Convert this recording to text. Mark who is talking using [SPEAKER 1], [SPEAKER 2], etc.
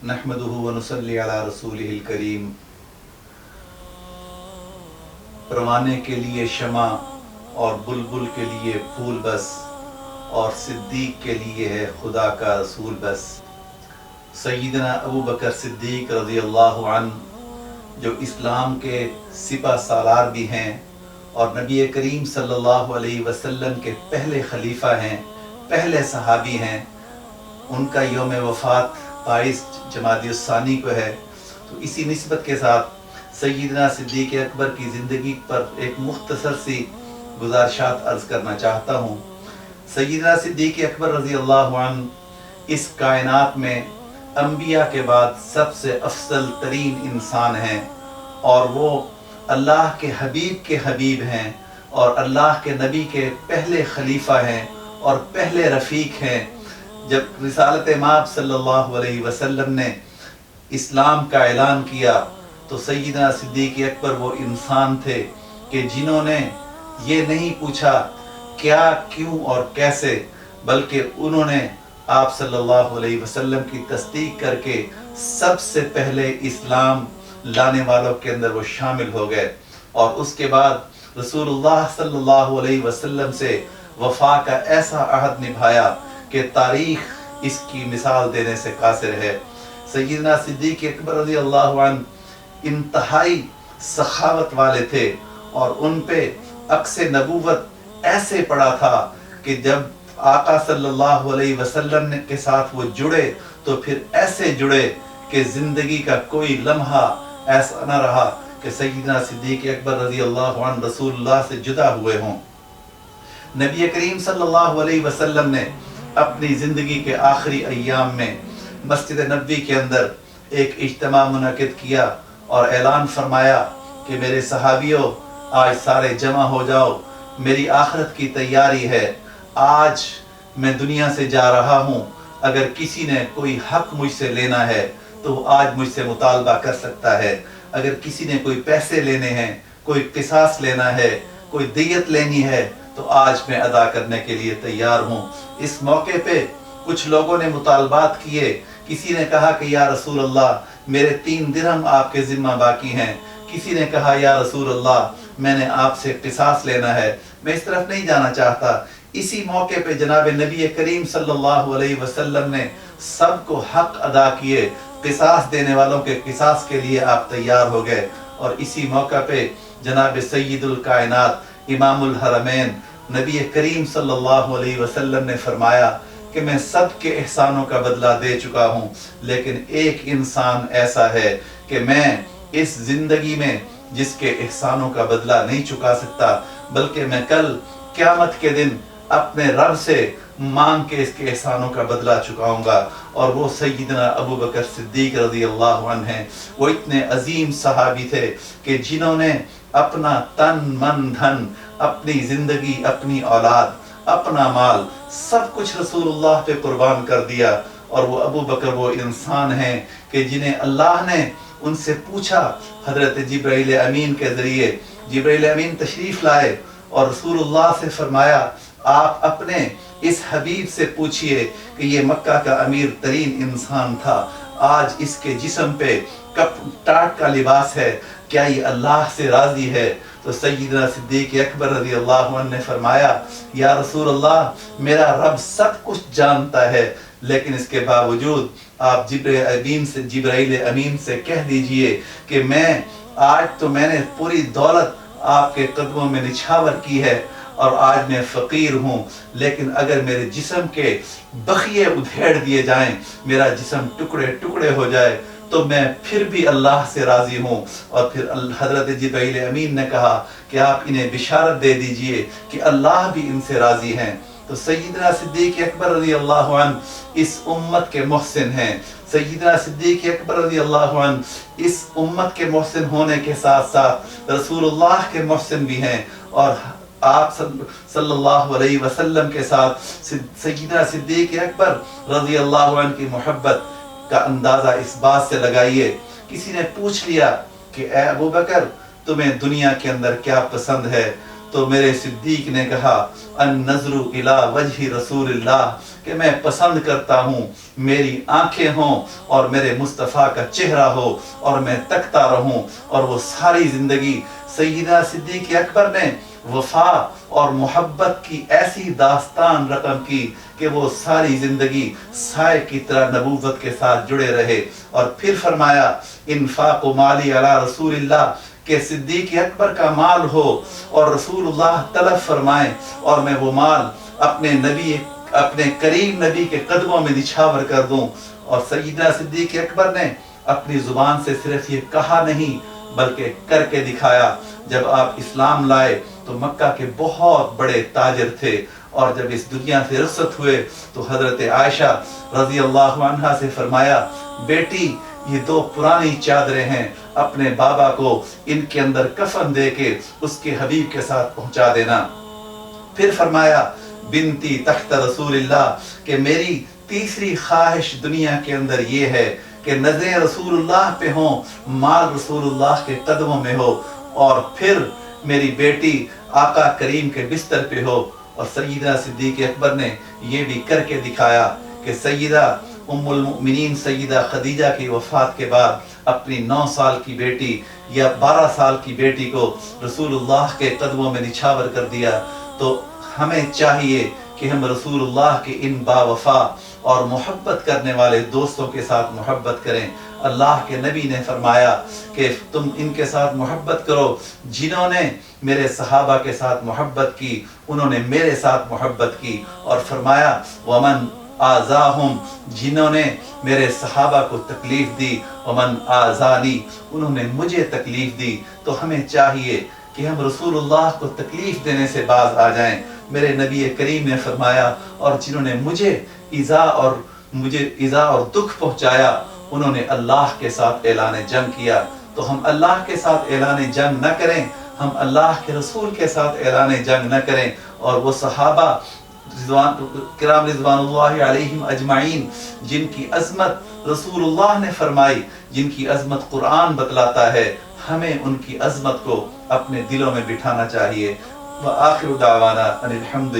[SPEAKER 1] नहमदुहु व नुसल्ली अला रसूलिहिल करीम। परवाने के लिए शमा और बुलबुल के लिए फूल बस, और सिद्दीक के लिए है खुदा का रसूल बस। सय्यदना अबू बकर सिद्दीक रज़ी अल्लाहु अन्हु जो इस्लाम के सिपा सालार भी हैं और नबी करीम सल्लल्लाहु अलैहि वसल्लम के पहले खलीफा हैं, पहले सहाबी हैं, उनका यौम वफ़ात 22 जमादी-उस-सानी को है। तो इसी निस्बत के साथ सय्यदना सिद्दीक अकबर की ज़िंदगी पर एक मुख्तसर सी गुज़ारिशात अर्ज़ करना चाहता हूँ। सय्यदना सिद्दीक अकबर रज़ी अल्लाहु अन्हु इस कायनात में अंबिया के बाद सबसे अफजल तरीन इंसान हैं और वो अल्लाह के हबीब हैं और अल्लाह के नबी के पहले खलीफा हैं और पहले रफ़ीक हैं। जब रिसालत माब सल्लल्लाहु अलैहि वसल्लम ने इस्लाम का ऐलान किया तो सय्यदना सिद्दीक अकबर वो इंसान थे कि जिन्होंने ये नहीं पूछा क्या, क्यों और कैसे, बल्कि उन्होंने आप सल्लल्लाहु अलैहि वसल्लम की तस्दीक करके सबसे पहले इस्लाम लाने वालों के अंदर वो शामिल हो गए और उसके बाद रसूलुल्लाह सल्लल्लाहु अलैहि वसल्लम से वफा का ऐसा अहद निभाया कि तारीख इसकी मिसाल देने से कासिर है। सय्यदना सिद्दीक अकबर रज़ी अल्लाहु अन्हु इंतहाई सखावत वाले थे और उन पे अक्से नबूवत ऐसे पड़ा था कि जब आका सल्लल्लाहु अलैहि वसल्लम के साथ वो जुड़े तो फिर ऐसे जुड़े कि ज़िंदगी का कोई लम्हा ऐसा न रहा कि सय्यदना सिद्दीक अकबर रज़ी अल्लाहु अन्हु रसूलुल्लाह से जुदा हुए हों। नबी करीम सल्लल्लाहु अलैहि वसल्लम ने अपनी ज़िंदगी के आखिरी अय्याम में मस्जिद नबवी के अंदर एक इज्तिमा मुनक़िद किया और ऐलान फरमाया कि मेरे सहाबियों आज सारे जमा हो जाओ, मेरी आखिरत की तैयारी है, आज मैं दुनिया से जा रहा हूँ, अगर किसी ने कोई हक मुझसे लेना है तो आज मुझसे मुतालबा कर सकता है, अगर किसी ने कोई पैसे लेने हैं, कोई किसास लेना है, कोई दियत लेनी है तो आज मैं अदा करने के लिए तैयार हूँ। इस मौके पे कुछ लोगों ने मुतालबात किए, किसी ने कहा कि या रसूल अल्लाह मेरे 3 दिरहम आपके ज़िम्मा बाकी हैं, किसी ने कहा या रसूल अल्लाह मैंने आपसे किसास लेना है। मैं इस तरफ नहीं जाना चाहता। इसी मौके पे जनाब नबी करीम सल्लल्लाहु अलैहि वसल्लम ने सबको हक अदा किए, किसास देने वालों के किसास के लिए आप तैयार हो गए और इसी मौका पे जनाब सय्यदुल कायनात इमामुल हरमैन नबी करीम सल्लल्लाहु अलैहि वसल्लम ने फरमाया कि मैं सब के एहसानों का बदला दे चुका हूँ, लेकिन एक इंसान ऐसा है कि मैं इस जिंदगी में जिसके एहसानों का बदला नहीं चुका सकता, बल्कि मैं कल क़यामत के दिन अपने रब से मांग के इसके एहसानों का बदला चुकाऊंगा। और वो सय्यदना अबू बकर सिद्दीक रज़ी अल्लाहु अन्हु हैं। वो इतने अजीम सहाबी थे कि जिन्होंने अपना तन मन धन, अपनी ज़िंदगी, अपनी औलाद, अपना माल सब कुछ रसूलुल्लाह पे कुर्बान कर दिया। और वो अबू बकर वो इंसान हैं कि जिन्हें अल्लाह ने उनसे पूछा, हज़रत जिब्राइल अमीन के ज़रिए जिब्राइल अमीन तशरीफ़ लाए और रसूलुल्लाह से फरमाया आप अपने इस हबीब से पूछिए कि ये मक्का का अमीर तरीन इंसान था, आज इसके जिस्म पे कप टाट का लिबास है, क्या ये अल्लाह से राज़ी है? तो सय्यदना सिद्दीक अकबर रज़ी अल्लाहु अन्हु ने फरमाया या रसूल अल्लाह मेरा रब सब कुछ जानता है, लेकिन इसके बावजूद आप जिब्राइल अमीन से कह दीजिए कि मैं आज तो मैंने पूरी दौलत आपके कदमों में निछावर की है और आज मैं फ़कीर हूँ, लेकिन अगर मेरे जिस्म के बखिए उधेड़ दिए जाएं, मेरा जिस्म टुकड़े टुकड़े हो जाए तो मैं फिर भी अल्लाह से राज़ी हूँ। और फिर हज़रत जिब्राइल अमीन ने कहा कि आप इन्हें बिशारत दे दीजिए कि अल्लाह भी इनसे राज़ी हैं। तो सय्यदना सिद्दीक अकबर रज़ी अल्लाहु अन्हु इस उम्मत के मोहसिन हैं। सय्यदना सिद्दीक अकबर रज़ी अल्लाहु अन्हु इस उम्मत के मोहसिन होने के साथ साथ रसूलुल्लाह के मोहसिन भी हैं और आप सल्लल्लाहु अलैहि वसल्लम के साथ सय्यदना सिद्दीक अकबर रज़ी अल्लाहु अन्हु की मोहब्बत का अंदाज़ा इस बात से लगाइए। किसी ने पूछ लिया कि ए अबू बकर तुम्हें दुनिया के अंदर क्या पसंद है? تو میرے صدیق نے کہا ان نظر الی وجہ رسول اللہ، کہ میں پسند کرتا ہوں میری آنکھیں ہوں اور میرے مصطفیٰ کا چہرہ ہو اور میں تکتا رہوں۔ اور وہ ساری زندگی سیدہ صدیق اکبر نے وفا اور محبت کی ایسی داستان رقم کی کہ وہ ساری زندگی سائے کی طرح نبوت کے ساتھ جڑے رہے۔ اور پھر فرمایا انفاق مالی علی رسول اللہ، کہ صدیق اکبر کا مال ہو اور رسول اللہ طلب فرمائیں اور میں وہ مال اپنے کریم نبی کے قدموں میں نچھاور کر دوں۔ اور سیدنا صدیق اکبر نے اپنی زبان سے صرف یہ کہا نہیں بلکہ کر کے دکھایا۔ جب آپ اسلام لائے تو مکہ کے بہت بڑے تاجر تھے، اور جب اس دنیا سے رخصت ہوئے تو حضرت عائشہ رضی اللہ عنہا سے فرمایا بیٹی یہ 2 پرانی چادریں ہیں، اپنے بابا کو ان کے اندر کفن دے کے اس کے حبیب کے ساتھ پہنچا دینا۔ پھر فرمایا بنتی تحت رسول اللہ، کہ میری تیسری خواہش دنیا کے اندر یہ ہے کہ نظریں رسول اللہ پہ ہوں، مال رسول اللہ کے قدموں میں ہو، اور پھر میری بیٹی آقا کریم کے بستر پہ ہو۔ اور سیدہ صدیق اکبر نے یہ بھی کر کے دکھایا کہ سیدہ ام المؤمنین سیدہ خدیجہ کی وفات کے بعد اپنی 9 سال کی بیٹی یا 12 سال کی بیٹی کو رسول اللہ کے قدموں میں نچھاور کر دیا۔ تو ہمیں چاہیے کہ ہم رسول اللہ کے ان با وفا اور محبت کرنے والے دوستوں کے ساتھ محبت کریں۔ اللہ کے نبی نے فرمایا کہ تم ان کے ساتھ محبت کرو، جنہوں نے میرے صحابہ کے ساتھ محبت کی انہوں نے میرے ساتھ محبت کی۔ اور فرمایا ومن آذاہم، جنہوں نے میرے صحابہ کو تکلیف دی، ومن آذانی، انہوں نے مجھے تکلیف دی۔ تو ہمیں چاہیے کہ ہم رسول اللہ کو تکلیف دینے سے باز آ جائیں۔ میرے نبی کریم نے فرمایا اور جنہوں نے مجھے ایذا اور دکھ پہنچایا انہوں نے اللہ کے ساتھ اعلان جنگ کیا۔ تو ہم اللہ کے ساتھ اعلان جنگ نہ کریں، ہم اللہ کے رسول کے ساتھ اعلان جنگ نہ کریں۔ اور وہ صحابہ کرام رضوان اللہ علیہم اجمعین جن کی عظمت رسول اللہ نے فرمائی، جن کی عظمت قرآن بتلاتا ہے، ہمیں ان کی عظمت کو اپنے دلوں میں بٹھانا چاہیے۔ وآخر دعوانا ان الحمد